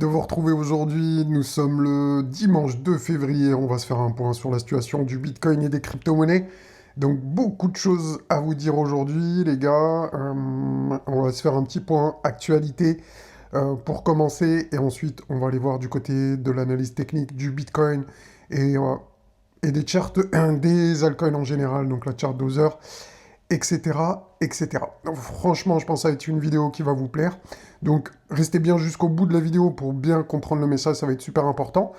de vous retrouver aujourd'hui. Nous sommes le dimanche 2 février. On va se faire un point sur la situation du Bitcoin et des crypto-monnaies. Donc beaucoup de choses à vous dire aujourd'hui, les gars. On va se faire un petit point actualité pour commencer. Et ensuite, on va aller voir du côté de l'analyse technique du Bitcoin et, euh, et des charts des altcoins en général, donc la chart Dozer, etc., etc. Donc, franchement, je pense que ça va être une vidéo qui va vous plaire. Donc, restez bien jusqu'au bout de la vidéo pour bien comprendre le message, ça va être super important.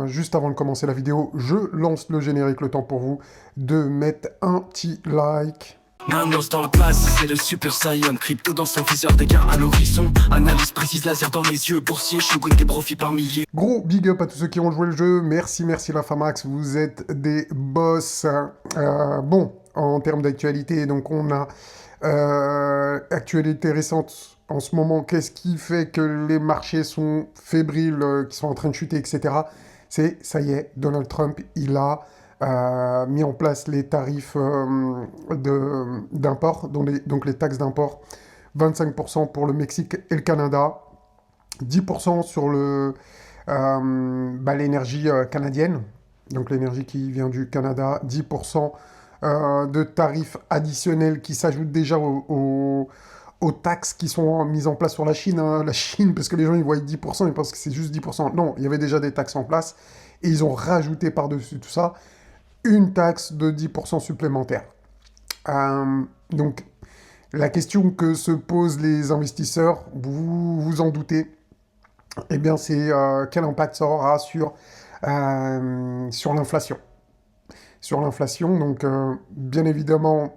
Juste avant de commencer la vidéo, je lance le générique, le temps pour vous de mettre un petit like. Nanos dans la place, c'est le Super Saiyan. Crypto dans son viseur, des gains à l'horizon. Analyse précise, laser dans les yeux. Boursier, showing des profits par milliers. Gros big up à tous ceux qui ont joué le jeu. Merci, merci la Famax, vous êtes des boss. Bon, en termes d'actualité, donc on a actualité récente en ce moment. Qu'est-ce qui fait que les marchés sont fébriles, qui sont en train de chuter, etc. C'est, ça y est, Donald Trump, il a mis en place les tarifs d'import, donc les taxes d'import, 25% pour le Mexique et le Canada, 10% sur l'énergie canadienne, donc l'énergie qui vient du Canada, 10% de tarifs additionnels qui s'ajoutent déjà aux taxes qui sont mises en place sur la Chine. La Chine, parce que les gens ils voient 10%, ils pensent que c'est juste 10%. Non, il y avait déjà des taxes en place, et ils ont rajouté par-dessus tout ça une taxe de 10% supplémentaire. Donc, la question que se posent les investisseurs, vous vous en doutez, eh bien, c'est quel impact ça aura sur l'inflation. Sur l'inflation, donc, bien évidemment,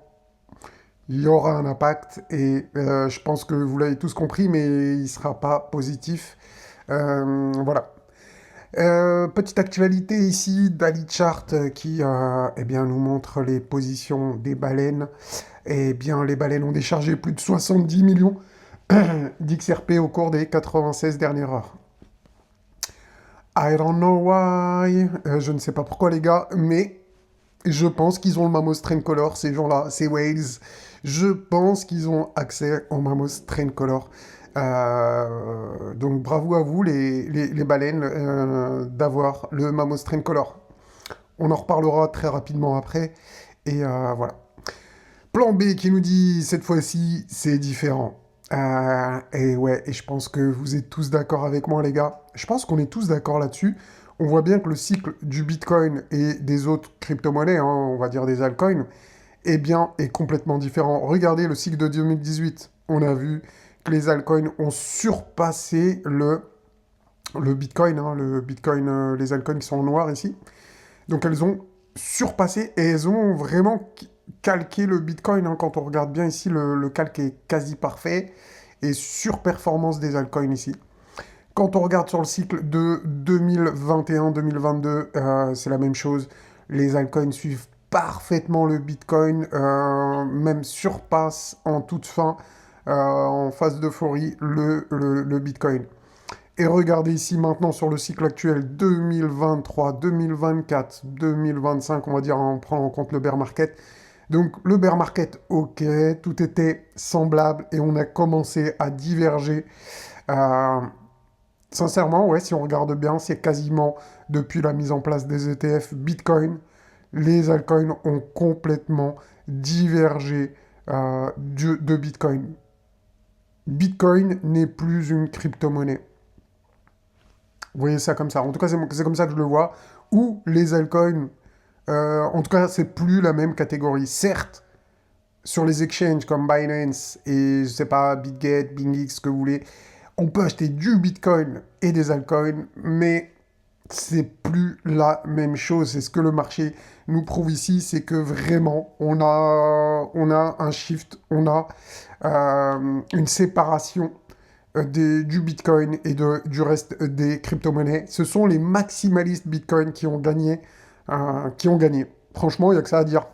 il y aura un impact, et je pense que vous l'avez tous compris, mais il ne sera pas positif. Voilà. Petite actualité ici, Daily Chart qui eh bien, nous montre les positions des baleines. Eh bien, les baleines ont déchargé plus de 70 millions d'XRP au cours des 96 dernières heures. I don't know why, je ne sais pas pourquoi les gars, mais je pense qu'ils ont le Mamos Train Color, ces gens-là, ces whales. Je pense qu'ils ont accès au Mamos Train Color. Donc bravo à vous les baleines d'avoir le Mamos Train Color. On en reparlera très rapidement après. Et voilà. Plan B qui nous dit cette fois-ci c'est différent. Et ouais, et je pense que vous êtes tous d'accord avec moi les gars. Je pense qu'on est tous d'accord là-dessus. On voit bien que le cycle du Bitcoin et des autres crypto-monnaies, hein, on va dire des altcoins, eh bien, est complètement différent. Regardez le cycle de 2018. On a vu que les altcoins ont surpassé le Bitcoin, hein, les altcoins qui sont en noir ici. Donc elles ont surpassé et elles ont vraiment calqué le Bitcoin. Hein. Quand on regarde bien ici, le calque est quasi parfait et surperformance des altcoins ici. Quand on regarde sur le cycle de 2021-2022, c'est la même chose. Les altcoins suivent parfaitement le Bitcoin, même surpasse en toute fin, en phase d'euphorie, le Bitcoin. Et regardez ici maintenant sur le cycle actuel 2023, 2024, 2025, on va dire en prenant en compte le bear market. Donc le bear market, ok, tout était semblable et on a commencé à diverger. Sincèrement, ouais, si on regarde bien, c'est quasiment depuis la mise en place des ETF Bitcoin, les altcoins ont complètement divergé de Bitcoin. Bitcoin n'est plus une crypto-monnaie. Vous voyez ça comme ça. En tout cas, c'est comme ça que je le vois. Ou les altcoins, en tout cas, c'est plus la même catégorie. Certes, sur les exchanges comme Binance et, je sais pas, BitGet, BingX, ce que vous voulez, on peut acheter du Bitcoin et des altcoins, mais c'est plus la même chose. C'est ce que le marché nous prouve ici, c'est que vraiment, on a un shift, on a une séparation du Bitcoin et du reste des crypto-monnaies. Ce sont les maximalistes Bitcoin qui ont gagné. Franchement, il n'y a que ça à dire.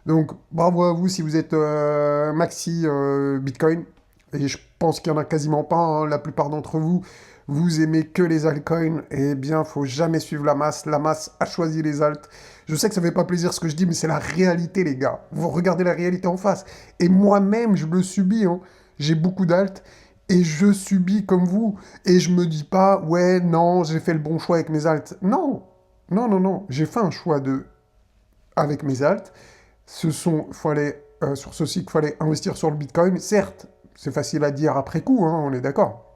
Donc, bravo à vous si vous êtes maxi Bitcoin. Et je pense qu'il n'y en a quasiment pas. Hein. La plupart d'entre vous, vous aimez que les altcoins. Eh bien, faut jamais suivre la masse. La masse a choisi les alts. Je sais que ça ne fait pas plaisir ce que je dis, mais c'est la réalité, les gars. Vous regardez la réalité en face. Et moi-même, je le subis. Hein. J'ai beaucoup d'alts. Et je subis comme vous. Et je me dis pas, ouais, non, j'ai fait le bon choix avec mes alts. Non, non, non, non. J'ai fait un choix avec mes alts. Sur ceci qu'il fallait investir sur le Bitcoin. Certes, c'est facile à dire après coup, hein, on est d'accord.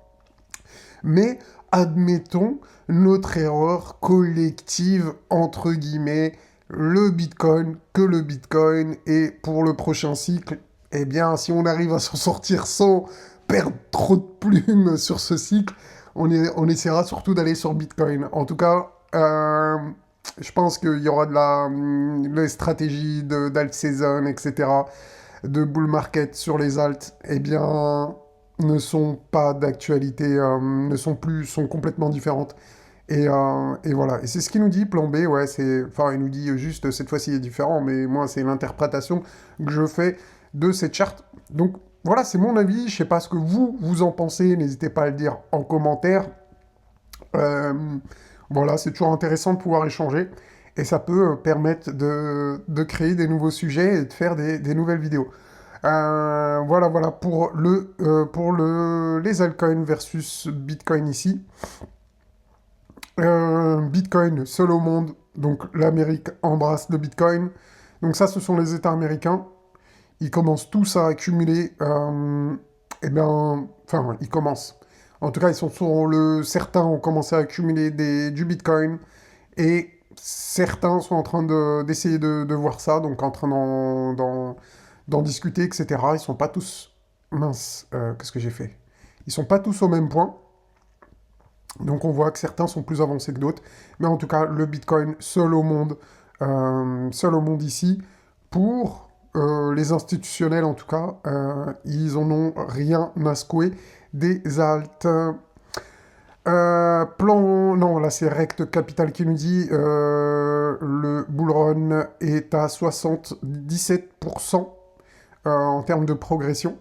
Mais admettons notre erreur collective, entre guillemets, que le Bitcoin, et pour le prochain cycle, eh bien, si on arrive à s'en sortir sans perdre trop de plumes sur ce cycle, on essaiera surtout d'aller sur Bitcoin. En tout cas, je pense qu'il y aura les stratégies d'alt season, etc., de bull market sur les alts, eh bien, ne sont pas d'actualité, sont complètement différentes. Et voilà. Et c'est ce qu'il nous dit, plan B, ouais, enfin, il nous dit juste, cette fois-ci, il est différent, mais moi, c'est l'interprétation que je fais de cette charte. Donc, voilà, c'est mon avis, je sais pas ce que vous en pensez, n'hésitez pas à le dire en commentaire. Euh, voilà, c'est toujours intéressant de pouvoir échanger, et ça peut permettre de créer des nouveaux sujets et de faire des nouvelles vidéos. Voilà, voilà, les altcoins versus Bitcoin ici. Bitcoin, seul au monde, donc l'Amérique embrasse le Bitcoin. Donc ça, ce sont les États américains. Ils commencent tous à accumuler, eh bien, enfin, ouais, ils commencent. En tout cas, certains ont commencé à accumuler du Bitcoin, et certains sont en train d'essayer de voir ça, donc en train d'en discuter, etc. Ils sont pas tous... Mince, qu'est-ce que j'ai fait? Ils sont pas tous au même point. Donc on voit que certains sont plus avancés que d'autres. Mais en tout cas, le Bitcoin, seul au monde ici. Pour les institutionnels, en tout cas, ils en ont rien à secouer des alts. Non, là c'est Rect Capital qui nous dit le bull run est à 77% en termes de progression.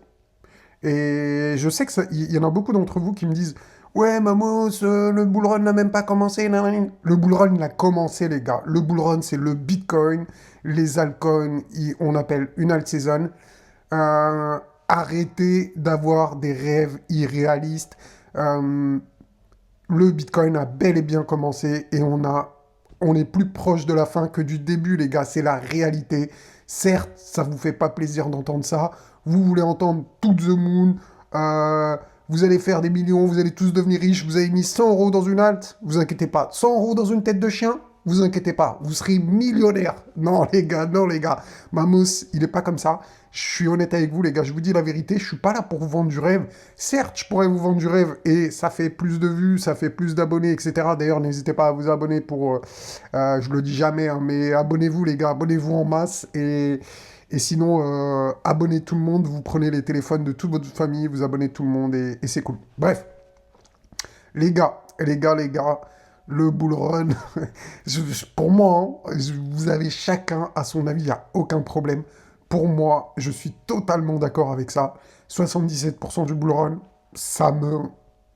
Et je sais qu'il y en a beaucoup d'entre vous qui me disent ouais, Mamos, le bull run n'a même pas commencé. Nanana. Le bull run, il a commencé, les gars. Le bull run, c'est le Bitcoin. Les altcoins, on appelle une alt season. Arrêtez d'avoir des rêves irréalistes. Le Bitcoin a bel et bien commencé, et on est plus proche de la fin que du début, les gars. C'est la réalité. Certes, ça vous fait pas plaisir d'entendre ça. Vous voulez entendre to the moon. Vous allez faire des millions, vous allez tous devenir riches. Vous avez mis 100 euros dans une alt, vous inquiétez pas. 100 euros dans une tête de chien, vous inquiétez pas. Vous serez millionnaire. Non, les gars, non, les gars. Mamos, il est pas comme ça. Je suis honnête avec vous, les gars. Je vous dis la vérité. Je suis pas là pour vous vendre du rêve. Certes, je pourrais vous vendre du rêve, et ça fait plus de vues, ça fait plus d'abonnés, etc. D'ailleurs, n'hésitez pas à vous abonner je le dis jamais, hein, mais abonnez-vous, les gars. Abonnez-vous en masse. Et sinon, abonnez tout le monde, vous prenez les téléphones de toute votre famille, vous abonnez tout le monde, et c'est cool. Bref, les gars, le bull run, pour moi, hein, vous avez chacun à son avis, il n'y a aucun problème. Pour moi, je suis totalement d'accord avec ça. 77% du bull run,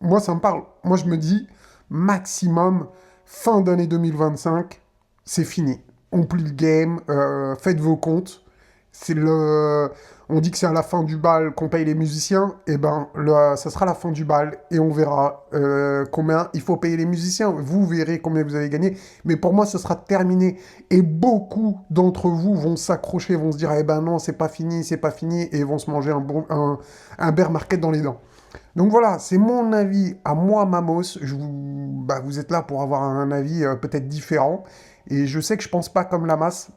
moi, ça me parle. Moi, je me dis, maximum, fin d'année 2025, c'est fini. On plie le game, faites vos comptes. On dit que c'est à la fin du bal qu'on paye les musiciens. Et ben, ça sera la fin du bal, et on verra combien il faut payer les musiciens. Vous verrez combien vous avez gagné. Mais pour moi, ce sera terminé. Et beaucoup d'entre vous vont s'accrocher, vont se dire, eh ben non, c'est pas fini, et vont se manger un bear market dans les dents. Donc voilà, c'est mon avis à moi, Mamos. Vous êtes là pour avoir un avis peut-être différent. Et je sais que je pense pas comme la masse.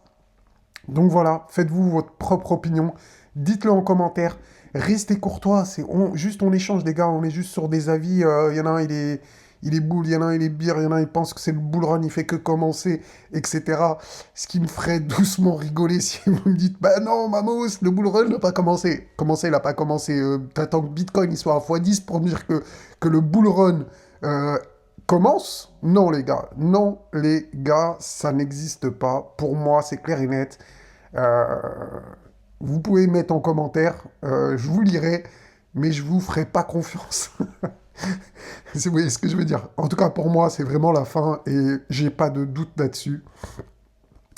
Donc voilà, faites-vous votre propre opinion, dites-le en commentaire, restez courtois, on échange, les gars, on est juste sur des avis, il y en a un, il est bull, il y en a un, il est beer, il y en a un, il pense que c'est le bull run, il fait que commencer, etc. Ce qui me ferait doucement rigoler si vous me dites, bah non, Mamos, le bull run n'a pas commencé. Il n'a pas commencé, t'attends que Bitcoin il soit à x10 pour me dire que le bull run commence? Non, les gars. Non, les gars, ça n'existe pas. Pour moi, c'est clair et net. Euh, Vous pouvez mettre en commentaire. Je vous lirai, mais je vous ferai pas confiance. Vous voyez ce que je veux dire? En tout cas, pour moi, c'est vraiment la fin, et j'ai pas de doute là-dessus.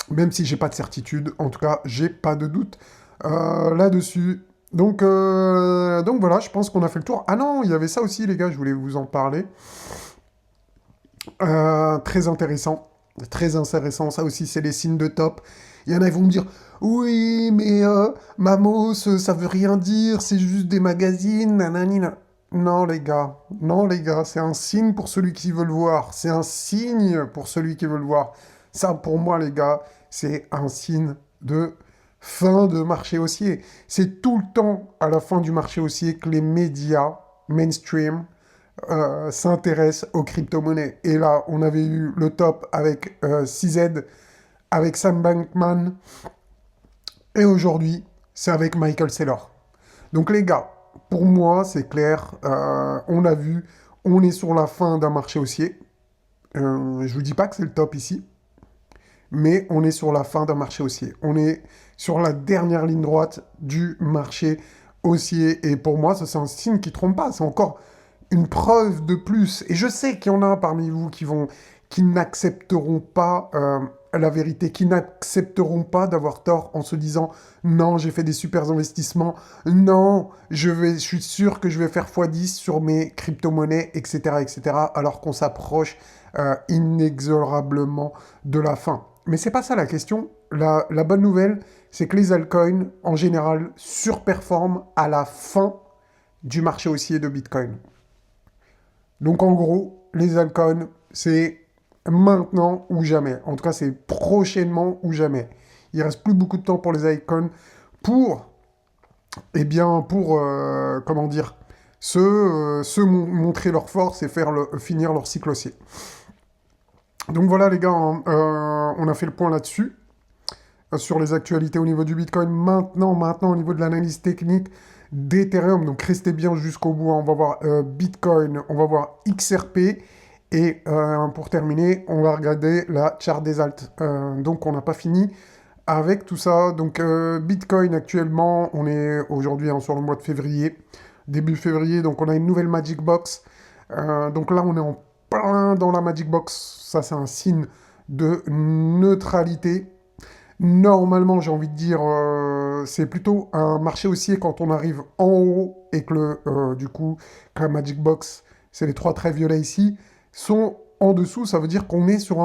Même si j'ai pas de certitude, en tout cas, j'ai pas de doute là-dessus. Donc voilà, je pense qu'on a fait le tour. Ah non, il y avait ça aussi, les gars, je voulais vous en parler. Très intéressant. Très intéressant, ça aussi, c'est les signes de top. Il y en a, ils vont me dire, oui, mais Mamos, ça veut rien dire, c'est juste des magazines, nanani. Non, les gars, non, les gars, c'est un signe pour celui qui veut le voir. C'est un signe pour celui qui veut le voir. Ça, pour moi, les gars, c'est un signe de fin de marché haussier. C'est tout le temps à la fin du marché haussier que les médias mainstream s'intéresse aux crypto-monnaies. Et là, on avait eu le top avec CZ, avec Sam Bankman, et aujourd'hui, c'est avec Michael Saylor. Donc les gars, pour moi, c'est clair, on a vu, on est sur la fin d'un marché haussier. Je vous dis pas que c'est le top ici, mais on est sur la fin d'un marché haussier. On est sur la dernière ligne droite du marché haussier. Et pour moi, ça c'est un signe qui trompe pas. C'est encore une preuve de plus. Et je sais qu'il y en a parmi vous qui n'accepteront pas la vérité, qui n'accepteront pas d'avoir tort en se disant non, j'ai fait des super investissements, non, je suis sûr que je vais faire x10 sur mes crypto-monnaies, etc., etc., alors qu'on s'approche inexorablement de la fin. Mais c'est pas ça la question. La bonne nouvelle, c'est que les altcoins, en général, surperforment à la fin du marché haussier de Bitcoin. Donc en gros, les altcoins, c'est maintenant ou jamais. En tout cas, c'est prochainement ou jamais. Il reste plus beaucoup de temps pour les altcoins pour, comment dire, montrer leur force et finir leur cycle haussier. Donc voilà les gars, hein, on a fait le point là-dessus, sur les actualités au niveau du Bitcoin. Maintenant au niveau de l'analyse technique d'Ethereum, donc restez bien jusqu'au bout, hein. On va voir Bitcoin, on va voir XRP, et pour terminer, on va regarder la chart des alts. Donc on n'a pas fini avec tout ça. Donc Bitcoin actuellement, on est aujourd'hui sur le mois de février, début février, donc on a une nouvelle Magic Box. Donc là on est en plein dans la Magic Box, ça c'est un signe de neutralité. Normalement, j'ai envie de dire, c'est plutôt un marché haussier quand on arrive en haut et que du coup, que la Magic Box, c'est les trois traits violets ici, sont en dessous, ça veut dire qu'on est sur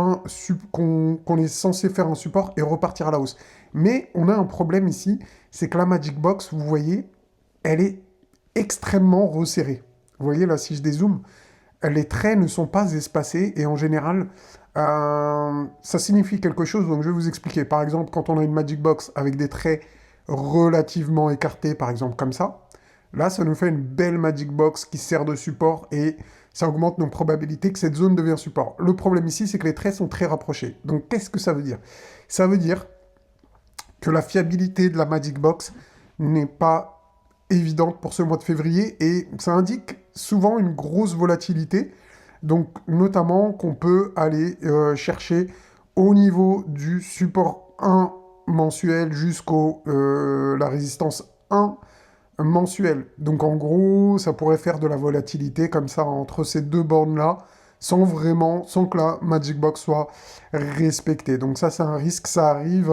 qu'on est censé faire un support et repartir à la hausse. Mais on a un problème ici, c'est que la Magic Box, vous voyez, elle est extrêmement resserrée. Vous voyez là, si je dézoome, les traits ne sont pas espacés et en général, ça signifie quelque chose, donc je vais vous expliquer. Par exemple, quand on a une Magic Box avec des traits relativement écartés, par exemple comme ça, là, ça nous fait une belle Magic Box qui sert de support et ça augmente nos probabilités que cette zone devienne support. Le problème ici, c'est que les traits sont très rapprochés. Donc, qu'est-ce que ça veut dire? Ça veut dire que la fiabilité de la Magic Box n'est pas évidente pour ce mois de février et ça indique souvent une grosse volatilité, donc notamment qu'on peut aller chercher au niveau du support 1 mensuel jusqu'au la résistance 1 mensuelle. Donc en gros, ça pourrait faire de la volatilité comme ça entre ces deux bornes-là, sans que la Magic Box soit respectée. Donc ça, c'est un risque, ça arrive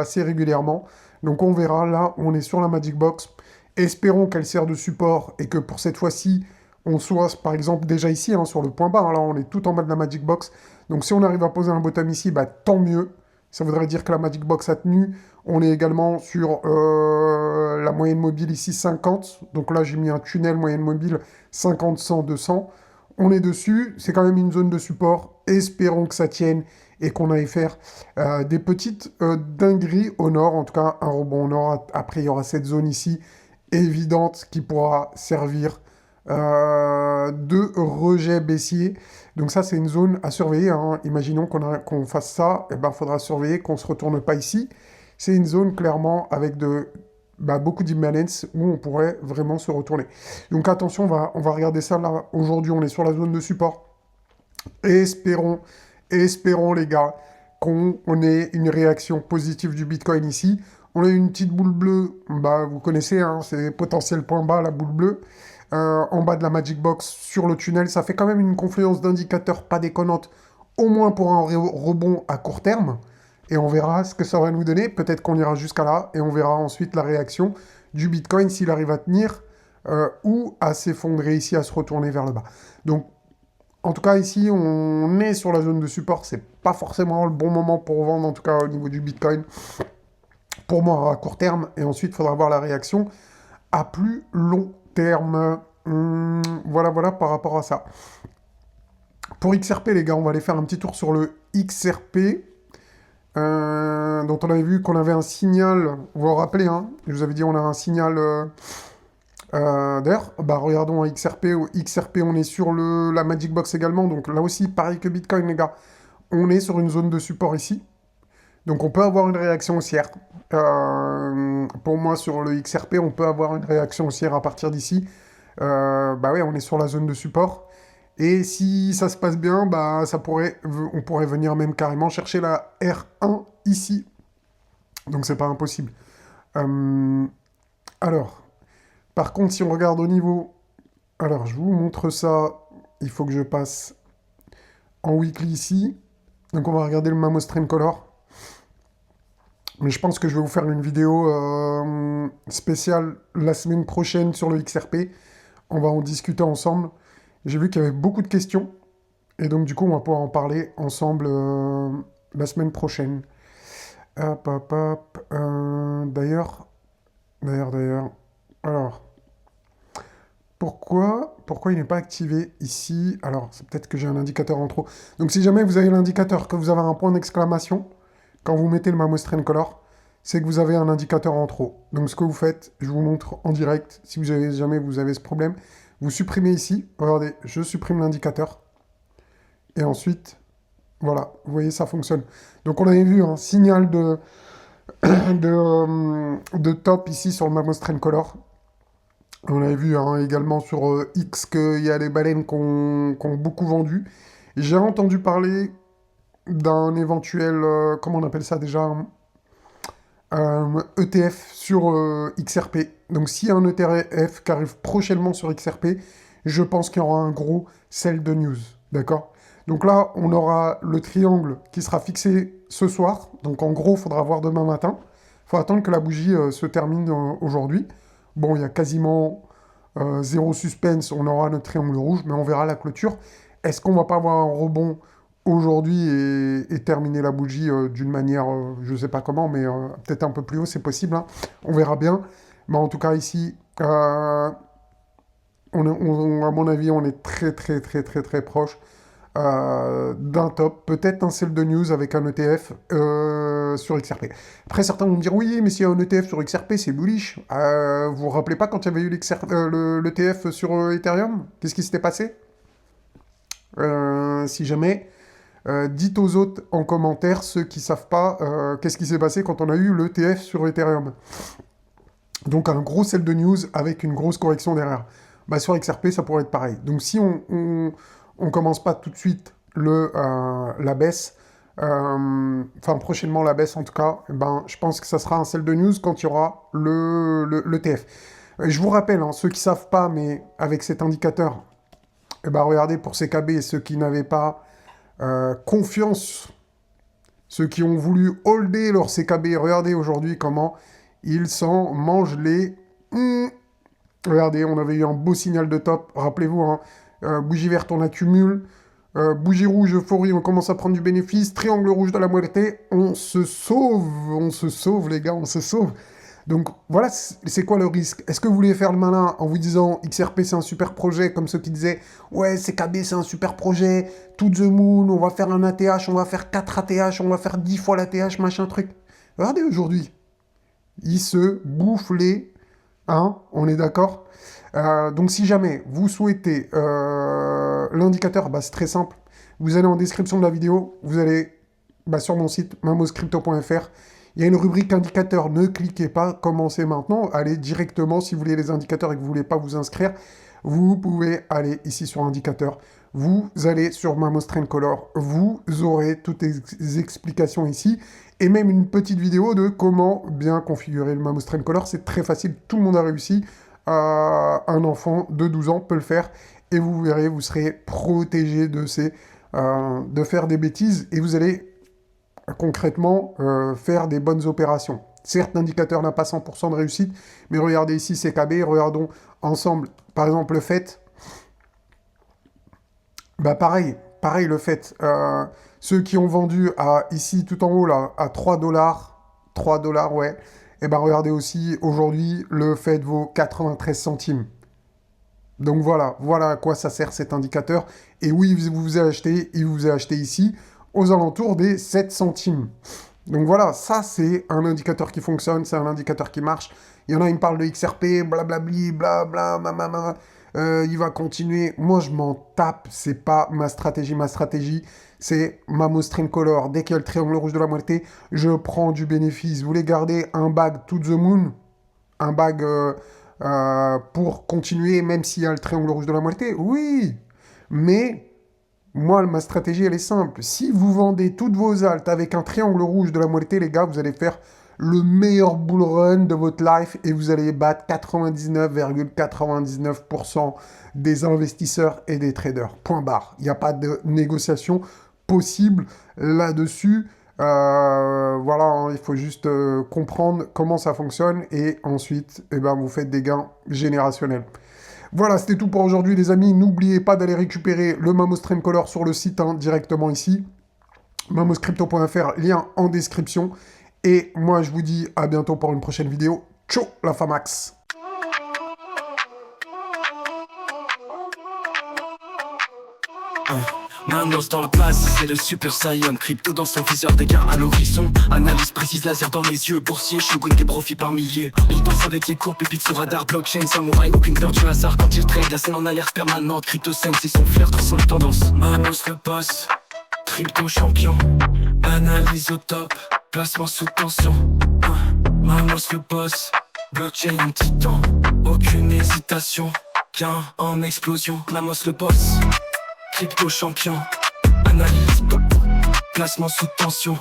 assez régulièrement. Donc on verra, là, on est sur la Magic Box. Espérons qu'elle sert de support et que pour cette fois-ci, on soit, par exemple, déjà ici, hein, sur le point bas. Hein, là, on est tout en bas de la Magic Box. Donc si on arrive à poser un bottom ici, bah, tant mieux. Ça voudrait dire que la Magic Box a tenu. On est également sur la moyenne mobile ici 50. Donc là, j'ai mis un tunnel moyenne mobile 50, 100, 200. On est dessus. C'est quand même une zone de support. Espérons que ça tienne et qu'on aille faire des petites dingueries au nord. En tout cas, un rebond au nord. Après, il y aura cette zone ici évidente qui pourra servir de rejet baissier. Donc ça, c'est une zone à surveiller, hein. Imaginons qu'on fasse ça, et ben, faudra surveiller qu'on ne se retourne pas ici. C'est une zone clairement avec beaucoup d'imbalance où on pourrait vraiment se retourner. Donc attention, on va regarder ça là. Aujourd'hui, on est sur la zone de support. Et espérons les gars, qu'on ait une réaction positive du Bitcoin ici. On a une petite boule bleue, vous connaissez, hein, c'est potentiel point bas, la boule bleue. En bas de la Magic Box, sur le tunnel, ça fait quand même une confluence d'indicateurs pas déconnante, au moins pour un rebond à court terme. Et on verra ce que ça va nous donner. Peut-être qu'on ira jusqu'à là, et on verra ensuite la réaction du Bitcoin s'il arrive à tenir ou à s'effondrer ici, à se retourner vers le bas. Donc, en tout cas, ici, on est sur la zone de support. C'est pas forcément le bon moment pour vendre, en tout cas au niveau du Bitcoin, pour moi, à court terme. Et ensuite, il faudra voir la réaction à plus long terme. Voilà par rapport à ça. Pour XRP, les gars, on va aller faire un petit tour sur le XRP, dont on avait vu qu'on avait un signal, vous vous rappelez, hein, je vous avais dit on a un signal, d'ailleurs, bah, regardons un XRP, au XRP on est sur la Magic Box également, donc là aussi, pareil que Bitcoin, les gars, on est sur une zone de support ici, donc on peut avoir une réaction haussière. Pour moi, sur le XRP, on peut avoir une réaction haussière à partir d'ici. Bah ouais, on est sur la zone de support. Et si ça se passe bien, bah, on pourrait venir même carrément chercher la R1 ici. Donc c'est pas impossible. Alors, par contre, si on regarde au niveau... Alors, je vous montre ça. Il faut que je passe en weekly ici. Donc on va regarder le Mamos Trend Color. Mais je pense que je vais vous faire une vidéo spéciale la semaine prochaine sur le XRP. On va en discuter ensemble. J'ai vu qu'il y avait beaucoup de questions. Et donc, du coup, on va pouvoir en parler ensemble la semaine prochaine. Hop. D'ailleurs. Alors, pourquoi il n'est pas activé ici? Alors, c'est peut-être que j'ai un indicateur en trop. Donc, si jamais vous avez l'indicateur, que vous avez un point d'exclamation, quand vous mettez le Mamos Trend Color, c'est que vous avez un indicateur en trop. Donc, ce que vous faites, je vous montre en direct, si jamais vous avez ce problème, vous supprimez ici. Regardez, je supprime l'indicateur. Et ensuite, voilà, vous voyez, ça fonctionne. Donc, on avait vu un signal de top ici sur le Mamos Trend Color. On avait vu également sur X qu'il y a des baleines qui ont beaucoup vendu. J'ai entendu parler d'un éventuel, comment on appelle ça déjà, ETF sur XRP. Donc s'il y a un ETF qui arrive prochainement sur XRP, je pense qu'il y aura un gros sell de news. D'accord? Donc là, on aura le triangle qui sera fixé ce soir. Donc en gros, il faudra voir demain matin. Il faut attendre que la bougie se termine aujourd'hui. Bon, il y a quasiment zéro suspense. On aura notre triangle rouge, mais on verra la clôture. Est-ce qu'on va pas avoir un rebond aujourd'hui et terminer la bougie d'une manière, je ne sais pas comment, mais peut-être un peu plus haut, c'est possible. Hein. On verra bien. Mais en tout cas, ici, à mon avis, on est très proche d'un top. Peut-être un sell de news avec un ETF sur XRP. Après, certains vont me dire, oui, mais s'il y a un ETF sur XRP, c'est bullish. Vous vous rappelez pas quand il y avait eu l'ETF sur Ethereum? Qu'est-ce qui s'était passé? Si jamais... dites aux autres en commentaire, ceux qui ne savent pas, qu'est-ce qui s'est passé quand on a eu l'ETF sur Ethereum. Donc un gros sell de news avec une grosse correction derrière. Bah, sur XRP, ça pourrait être pareil. Donc si on commence pas tout de suite la baisse, enfin prochainement la baisse en tout cas, ben, je pense que ça sera un sell de news quand il y aura l'ETF. Je vous rappelle, hein, ceux qui ne savent pas, mais avec cet indicateur, ben, regardez pour CKB et ceux qui n'avaient pas confiance, ceux qui ont voulu holder leur CKB, regardez aujourd'hui comment ils s'en mangent les... Regardez, on avait eu un beau signal de top, rappelez-vous, hein, bougie verte, on accumule, bougie rouge, euphorie, on commence à prendre du bénéfice, triangle rouge de la muerte, on se sauve les gars, on se sauve. Donc voilà, c'est quoi le risque? Est-ce que vous voulez faire le malin en vous disant XRP c'est un super projet, comme ceux qui disaient ouais CKB c'est un super projet, to the moon, on va faire un ATH, on va faire 4 ATH, on va faire 10 fois l'ATH, machin truc. Regardez aujourd'hui, ils se bouffent les... Hein, on est d'accord? Donc si jamais vous souhaitez l'indicateur, bah, c'est très simple. Vous allez en description de la vidéo, vous allez sur mon site mamoscrypto.fr. Il y a une rubrique indicateurs, ne cliquez pas, commencez maintenant, allez directement, si vous voulez les indicateurs et que vous ne voulez pas vous inscrire, vous pouvez aller ici sur indicateurs, vous allez sur Mamos Trend Color, vous aurez toutes les explications ici, et même une petite vidéo de comment bien configurer le Mamos Trend Color, c'est très facile, tout le monde a réussi, un enfant de 12 ans peut le faire, et vous verrez, vous serez protégé de faire des bêtises, et vous allez concrètement faire des bonnes opérations. Certes, l'indicateur n'a pas 100% de réussite, mais regardez ici CKB, regardons ensemble, par exemple, le fait. Bah pareil le fait. Ceux qui ont vendu à, ici, tout en haut, là, à 3 $, ouais, et ben regardez aussi, aujourd'hui, le fait vaut 93 centimes. Donc voilà à quoi ça sert cet indicateur. Et oui, il vous a acheté ici, aux alentours des 7 centimes. Donc voilà, ça c'est un indicateur qui fonctionne, c'est un indicateur qui marche. Il y en a, ils me parlent de XRP, blablabli, blabla, mamama, il va continuer. Moi je m'en tape, c'est pas ma stratégie. Ma stratégie, c'est Mamo Stream Color. Dès qu'il y a le triangle rouge de la moitié, je prends du bénéfice. Vous voulez garder un bag to the moon, un bag pour continuer, même s'il y a le triangle rouge de la moitié? Oui, mais moi, ma stratégie, elle est simple. Si vous vendez toutes vos altes avec un triangle rouge de la moitié, les gars, vous allez faire le meilleur bull run de votre life et vous allez battre 99,99% des investisseurs et des traders. Point barre. Il n'y a pas de négociation possible là-dessus. Voilà, hein, il faut juste comprendre comment ça fonctionne et ensuite, eh ben, vous faites des gains générationnels. Voilà, c'était tout pour aujourd'hui, les amis. N'oubliez pas d'aller récupérer le Mamo Stream Color sur le site, hein, directement ici. mamoscrypto.fr, lien en description. Et moi, je vous dis à bientôt pour une prochaine vidéo. Ciao, la Famax. Manos dans la place, c'est le Super Saiyan. Crypto dans son viseur, des gains à l'horizon. Analyse précise, laser dans les yeux. Boursier, showing des profits par milliers. Il danse avec les cours, pépites sur radar. Blockchain, samouraï, aucune peur du hasard. Quand il trade, la scène en alerte permanente. Crypto scène, c'est son flair, dans son tendance. Manos le boss, crypto champion. Analyse au top, placement sous tension. Manos le boss, blockchain en titan. Aucune hésitation, gain en explosion. Manos le boss, crypto champion, analyse top, placement sous tension.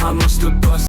Mamos le boss,